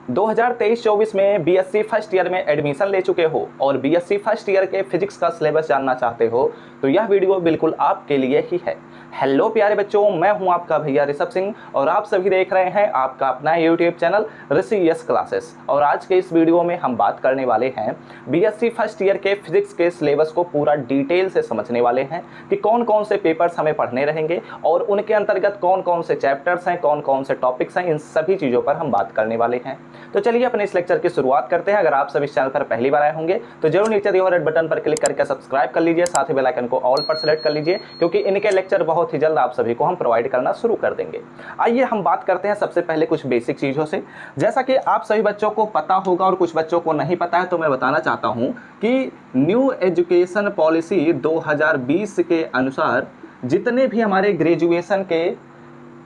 2023-24 में BSc first year में admission ले चुके हो और बीएससी फर्स्ट ईयर के फिजिक्स का सिलेबस जानना चाहते हो तो यह वीडियो बिल्कुल आपके लिए ही है। हेलो प्यारे बच्चों, मैं हूं आपका भैया ऋषभ सिंह और आप सभी देख रहे हैं आपका अपना यूट्यूब चैनल ऋषि यस क्लासेस। और आज के इस वीडियो में हम बात करने वाले हैं बीएससी फर्स्ट ईयर के फिजिक्स के सिलेबस को पूरा डिटेल से समझने वाले हैं कि कौन कौन से पेपर्स हमें पढ़ने रहेंगे और उनके अंतर्गत कौन कौन से चैप्टर्स हैं, कौन कौन से टॉपिक्स हैं, इन सभी चीज़ों पर हम बात करने वाले हैं। तो चलिए अपने इस लेक्चर की शुरुआत करते हैं। अगर आप सभी इस चैनल पर पहली बार आए होंगे तो जरूर नीचे दिए हुए रेड बटन पर क्लिक करके सब्सक्राइब कर लीजिए, साथ ही बेल आइकन को ऑल पर सेलेक्ट कर लीजिए क्योंकि इनके लेक्चर बहुत ही जल्द आप सभी को हम प्रोवाइड करना शुरू कर देंगे। आइए हम बात करते हैं सबसे पहले कुछ बेसिक चीज़ों से। जैसा कि आप सभी बच्चों को पता होगा और कुछ बच्चों को नहीं पता है तो मैं बताना चाहता हूँ कि न्यू एजुकेशन पॉलिसी 2020 के अनुसार जितने भी हमारे ग्रेजुएशन के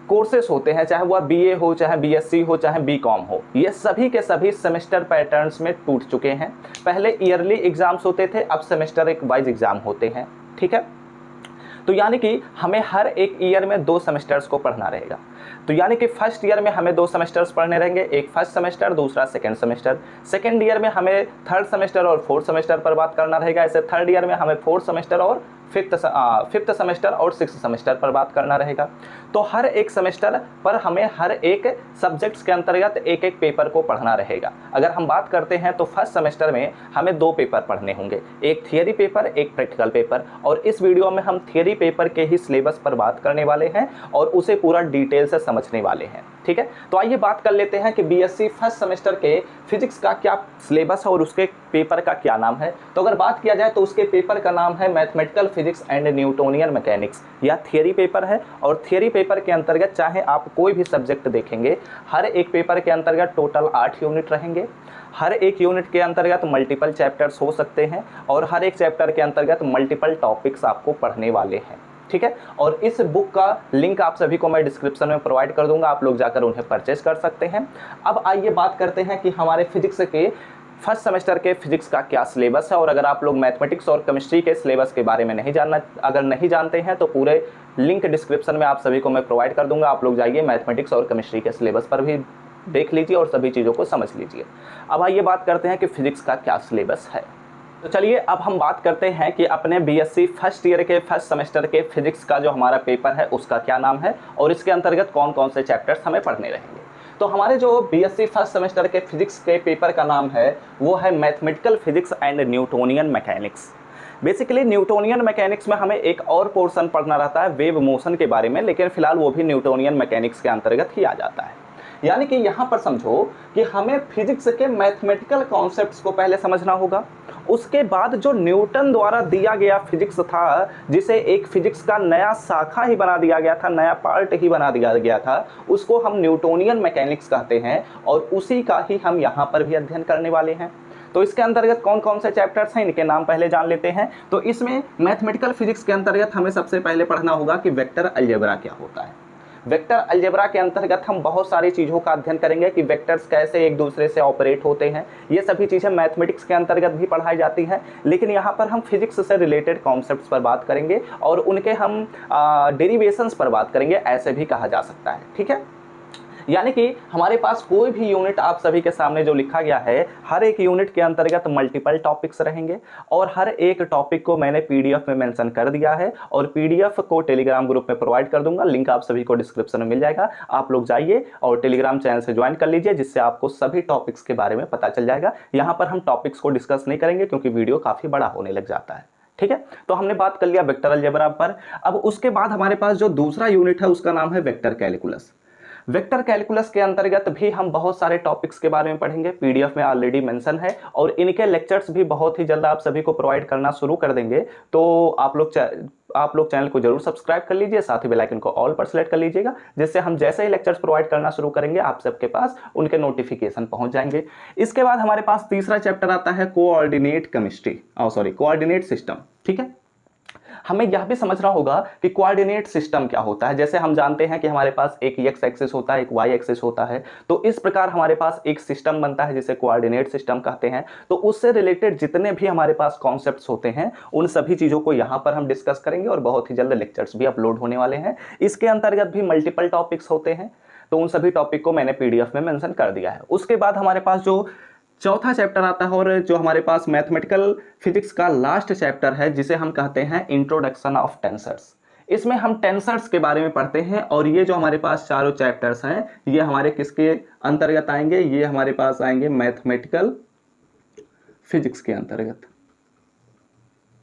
कोर्सेस होते हैं, चाहे वह बीए हो, चाहे बीएससी हो, चाहे बीकॉम हो, ये सभी के सभी सेमेस्टर पैटर्न्स में टूट चुके हैं। पहले ईयरली एग्जाम्स होते थे, अब सेमेस्टर एक वाइज एग्जाम होते हैं। ठीक है, तो यानी कि हमें हर एक ईयर में 2 सेमेस्टर्स को पढ़ना रहेगा। तो यानी कि फर्स्ट ईयर में हमें 2 सेमेस्टर्स पढ़ने रहेंगे, एक फर्स्ट सेमेस्टर, दूसरा सेकंड सेमेस्टर। सेकंड ईयर में हमें थर्ड सेमेस्टर और फोर्थ सेमेस्टर पर बात करना रहेगा। ऐसे थर्ड ईयर में हमें फोर्थ सेमेस्टर और फिफ्थ सेमेस्टर और सिक्स्थ सेमेस्टर पर बात करना रहेगा। तो हर एक सेमेस्टर पर हमें हर एक सब्जेक्ट्स के अंतर्गत एक एक पेपर को पढ़ना रहेगा। अगर हम बात करते हैं तो फर्स्ट सेमेस्टर में हमें 2 पेपर पढ़ने होंगे, एक थियरी पेपर, एक प्रैक्टिकल पेपर। और इस वीडियो में हम थियरी पेपर के ही सिलेबस पर बात करने वाले हैं और उसे पूरा डिटेल से समझने वाले हैं। ठीक है, तो आइए बात कर लेते हैं कि बीएससी फर्स्ट सेमेस्टर के फिजिक्स का क्या सिलेबस है और उसके पेपर का क्या नाम है। तो अगर बात किया जाए तो उसके पेपर का नाम है mathematical physics and Newtonian mechanics. यह थियरी पेपर है और थियरी पेपर के अंतर्गत चाहे आप कोई भी सब्जेक्ट देखेंगे, हर एक पेपर के अंतर्गत टोटल 8 यूनिट रहेंगे। हर एक यूनिट के अंतर्गत मल्टीपल चैप्टर्स हो सकते हैं और हर एक चैप्टर के अंतर्गत मल्टीपल टॉपिक्स आपको पढ़ने वाले हैं। ठीक है, और इस बुक का लिंक आप सभी को मैं डिस्क्रिप्शन में प्रोवाइड कर दूंगा, आप लोग जाकर उन्हें परचेज कर सकते हैं। अब आइए बात करते हैं कि हमारे फिजिक्स के फर्स्ट सेमेस्टर के फिजिक्स का क्या सिलेबस है। और अगर आप लोग मैथमेटिक्स और केमिस्ट्री के सिलेबस के बारे में अगर नहीं जानते हैं तो पूरे लिंक डिस्क्रिप्शन में आप सभी को मैं प्रोवाइड कर दूंगा। आप लोग जाइए मैथमेटिक्स और केमिस्ट्री के सिलेबस पर भी देख लीजिए और सभी चीज़ों को समझ लीजिए। अब आइए बात करते हैं कि फिजिक्स का क्या सिलेबस है। तो चलिए अब हम बात करते हैं कि अपने बीएससी फर्स्ट ईयर के फर्स्ट सेमेस्टर के फिजिक्स का जो हमारा पेपर है उसका क्या नाम है और इसके अंतर्गत कौन कौन से चैप्टर्स हमें पढ़ने रहेंगे। तो हमारे जो बीएससी फर्स्ट सेमेस्टर के फिजिक्स के पेपर का नाम है वो है mathematical physics and Newtonian mechanics. Basically Newtonian mechanics में हमें एक और पोर्शन पढ़ना रहता है वेव मोशन के बारे में, लेकिन फिलहाल वो भी न्यूटोनियन मैकेनिक्स के अंतर्गत ही आ जाता है। यानी कि यहाँ पर समझो कि हमें फिजिक्स के मैथमेटिकल कॉन्सेप्ट्स को पहले समझना होगा, उसके बाद जो न्यूटन द्वारा दिया गया फिजिक्स था, जिसे एक फिजिक्स का नया शाखा ही बना दिया गया था, नया पार्ट ही बना दिया गया था, उसको हम न्यूटोनियन मैकेनिक्स कहते हैं और उसी का ही हम यहाँ पर भी अध्ययन करने वाले हैं। तो इसके अंतर्गत कौन कौन से चैप्टर्स हैं, इनके नाम पहले जान लेते हैं। तो इसमें मैथमेटिकल फिजिक्स के अंतर्गत हमें सबसे पहले पढ़ना होगा कि वेक्टर अलजेब्रा क्या होता है। वेक्टर अलजेब्रा के अंतर्गत हम बहुत सारी चीज़ों का अध्ययन करेंगे कि वेक्टर्स कैसे एक दूसरे से ऑपरेट होते हैं। ये सभी चीज़ें मैथमेटिक्स के अंतर्गत भी पढ़ाई जाती हैं, लेकिन यहाँ पर हम फिजिक्स से रिलेटेड कॉन्सेप्ट्स पर बात करेंगे और उनके हम डेरिवेशंस पर बात करेंगे, ऐसे भी कहा जा सकता है। ठीक है, यानी कि हमारे पास कोई भी यूनिट आप सभी के सामने जो लिखा गया है, हर एक यूनिट के अंतर्गत मल्टीपल टॉपिक्स रहेंगे और हर एक टॉपिक को मैंने पीडीएफ में मेंशन कर दिया है और पीडीएफ को टेलीग्राम ग्रुप में प्रोवाइड कर दूंगा। लिंक आप सभी को डिस्क्रिप्शन में मिल जाएगा, आप लोग जाइए और टेलीग्राम चैनल से ज्वाइन कर लीजिए, जिससे आपको सभी टॉपिक्स के बारे में पता चल जाएगा। यहाँ पर हम टॉपिक्स को डिस्कस नहीं करेंगे क्योंकि वीडियो काफ़ी बड़ा होने लग जाता है। ठीक है, तो हमने बात कर लिया वेक्टर अलजेब्रा पर। अब उसके बाद हमारे पास जो दूसरा यूनिट है उसका नाम है वेक्टर कैलकुलस। वेक्टर कैलकुलस के अंतर्गत भी हम बहुत सारे टॉपिक्स के बारे में पढ़ेंगे, पीडीएफ में ऑलरेडी मेंशन है और इनके लेक्चर्स भी बहुत ही जल्द आप सभी को प्रोवाइड करना शुरू कर देंगे। तो आप लोग चैनल को जरूर सब्सक्राइब कर लीजिए, साथ ही बेल आइकन को ऑल पर सेलेक्ट कर लीजिएगा, जिससे हम जैसे ही लेक्चर्स प्रोवाइड करना शुरू करेंगे आप सबके पास उनके नोटिफिकेशन पहुंच जाएंगे। इसके बाद हमारे पास तीसरा चैप्टर आता है कोऑर्डिनेट सिस्टम। ठीक है, हमें यह भी समझना होगा कि कोऑर्डिनेट सिस्टम क्या होता है। जैसे हम जानते हैं कि हमारे पास एक एक्स एक्सिस होता है, एक वाई एक्सिस होता है, तो इस प्रकार हमारे पास एक सिस्टम बनता है जिसे कोऑर्डिनेट सिस्टम कहते हैं। तो उससे रिलेटेड जितने भी हमारे पास कॉन्सेप्ट्स होते हैं उन सभी चीज़ों को यहाँ पर हम डिस्कस करेंगे और बहुत ही जल्द लेक्चर्स भी अपलोड होने वाले हैं। इसके अंतर्गत भी मल्टीपल टॉपिक्स होते हैं। तो उन सभी टॉपिक को मैंने PDF में मेंशन कर दिया है। उसके बाद हमारे पास जो चौथा चैप्टर आता है और जो हमारे पास मैथमेटिकल फिजिक्स का लास्ट चैप्टर है, जिसे हम कहते हैं इंट्रोडक्शन ऑफ टेंसर्स। इसमें हम टेंसर्स के बारे में पढ़ते हैं और ये जो हमारे पास चारों चैप्टर्स हैं ये हमारे किसके अंतर्गत आएंगे, ये हमारे पास आएंगे मैथमेटिकल फिजिक्स के अंतर्गत।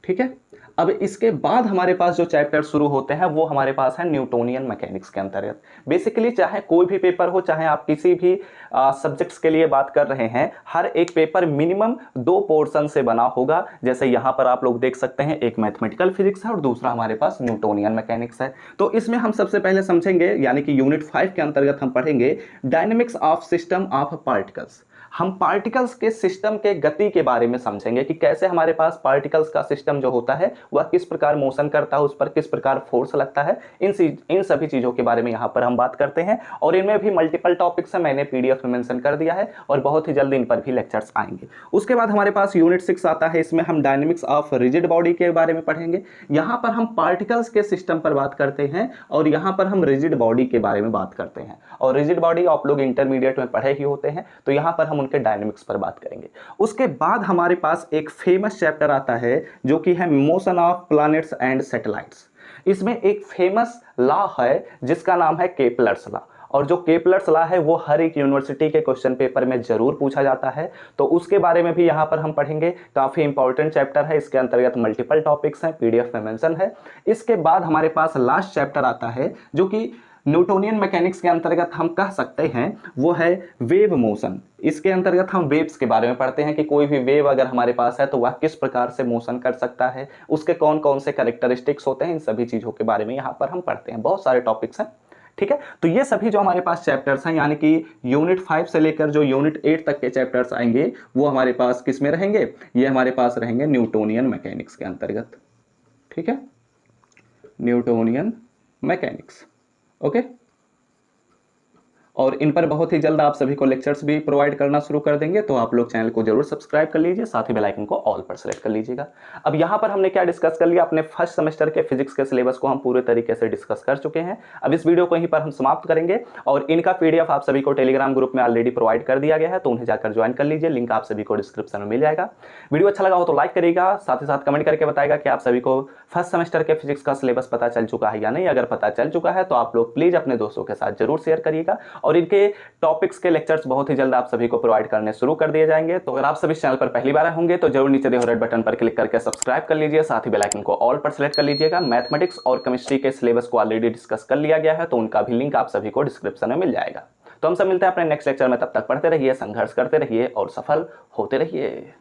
ठीक है, अब इसके बाद हमारे पास जो चैप्टर शुरू होते हैं वो हमारे पास है न्यूटोनियन मैकेनिक्स के अंतर्गत। बेसिकली चाहे कोई भी पेपर हो, चाहे आप किसी भी सब्जेक्ट्स के लिए बात कर रहे हैं, हर एक पेपर मिनिमम 2 पोर्शन से बना होगा। जैसे यहाँ पर आप लोग देख सकते हैं, एक मैथमेटिकल फिजिक्स है और दूसरा हमारे पास न्यूटोनियन मैकेनिक्स है। तो इसमें हम सबसे पहले समझेंगे, यानी कि यूनिट 5 के अंतर्गत हम पढ़ेंगे dynamics of system of particles. हम पार्टिकल्स के सिस्टम के गति के बारे में समझेंगे कि कैसे हमारे पास पार्टिकल्स का सिस्टम जो होता है वह किस प्रकार मोशन करता है, उस पर किस प्रकार फोर्स लगता है। इन सभी चीज़ों के बारे में यहाँ पर हम बात करते हैं और इनमें भी मल्टीपल टॉपिक्स हैं, मैंने PDF में मेंशन कर दिया है और बहुत ही जल्द इन पर भी लेक्चर्स आएंगे। उसके बाद हमारे पास यूनिट 6 आता है, इसमें हम डायनेमिक्स ऑफ रिजिड बॉडी के बारे में पढ़ेंगे। यहाँ पर हम पार्टिकल्स के सिस्टम पर बात करते हैं और यहाँ पर हम रिजिड बॉडी के बारे में बात करते हैं। और रिजिड बॉडी आप लोग इंटरमीडिएट में पढ़े ही होते हैं, तो यहाँ पर हम उनके डायनेमिक्स पर बात करेंगे। उसके बाद हमारे पास एक फेमस चैप्टर आता है जो कि है motion of planets and satellites. इसमें एक फेमस लॉ है जिसका नाम है केपलर्स लॉ, और जो केपलर्स लॉ है वो हर एक यूनिवर्सिटी के क्वेश्चन पेपर में जरूर पूछा जाता है, तो उसके बारे में भी यहाँ पर हम पढ़ेंगे। काफी इंपॉर्टेंट चैप्टर है, इसके अंतर्गत मल्टीपल टॉपिक्स हैं, PDF में मेंशन है। इसके बाद हमारे पास लास्ट चैप्टर आता है जो कि न्यूटोनियन मैकेनिक्स के अंतर्गत हम कह सकते हैं वो है वेव मोशन। इसके अंतर्गत हम वेव्स के बारे में पढ़ते हैं कि कोई भी वेव अगर हमारे पास है तो वह किस प्रकार से मोशन कर सकता है, उसके कौन कौन से कैरेक्टरिस्टिक्स होते हैं, इन सभी चीज़ों के बारे में यहाँ पर हम पढ़ते हैं। बहुत सारे टॉपिक्स हैं। ठीक है, तो ये सभी जो हमारे पास चैप्टर्स हैं, यानी कि यूनिट 5 से लेकर जो यूनिट 8 तक के चैप्टर्स आएंगे वो हमारे पास किस में रहेंगे, ये हमारे पास रहेंगे न्यूटोनियन मैकेनिक्स के अंतर्गत। ठीक है, न्यूटोनियन मैकेनिक्स। ओके, और इन पर बहुत ही जल्द आप सभी को लेक्चर्स भी प्रोवाइड करना शुरू कर देंगे, तो आप लोग चैनल को जरूर सब्सक्राइब कर लीजिए, साथ ही बेल आइकन को ऑल पर सेलेक्ट कर लीजिएगा। अब यहाँ पर हमने क्या डिस्कस कर लिया, अपने फर्स्ट सेमेस्टर के फिजिक्स के सिलेबस को हम पूरे तरीके से डिस्कस कर चुके हैं। अब इस वीडियो को यहीं पर हम समाप्त करेंगे और इनका PDF आप सभी को टेलीग्राम ग्रुप में ऑलरेडी प्रोवाइड कर दिया गया है, तो उन्हें जाकर ज्वाइन कर लीजिए, लिंक आप सभी को डिस्क्रिप्शन में मिल जाएगा। वीडियो अच्छा लगा हो तो लाइक करिएगा, साथ ही साथ कमेंट करके बताएगा कि आप सभी को फर्स्ट सेमेस्टर के फिजिक्स का सिलेबस पता चल चुका है या नहीं। अगर पता चल चुका है तो आप लोग प्लीज अपने दोस्तों के साथ जरूर शेयर करिएगा और इनके टॉपिक्स के लेक्चर्स बहुत ही जल्द आप सभी को प्रोवाइड करने शुरू कर दिए जाएंगे। तो अगर आप सभी चैनल पर पहली बार होंगे तो जरूर नीचे दिए हुए रेड बटन पर क्लिक करके सब्सक्राइब कर लीजिए, साथ ही बेल आइकन को ऑल पर सेलेक्ट कर लीजिएगा। मैथमेटिक्स और केमिस्ट्री के सिलेबस को ऑलरेडी डिस्कस कर लिया गया है, तो उनका भी लिंक आप सभी को डिस्क्रिप्शन में मिल जाएगा। तो हम सब मिलते हैं अपने नेक्स्ट लेक्चर में, तब तक पढ़ते रहिए, संघर्ष करते रहिए और सफल होते रहिए।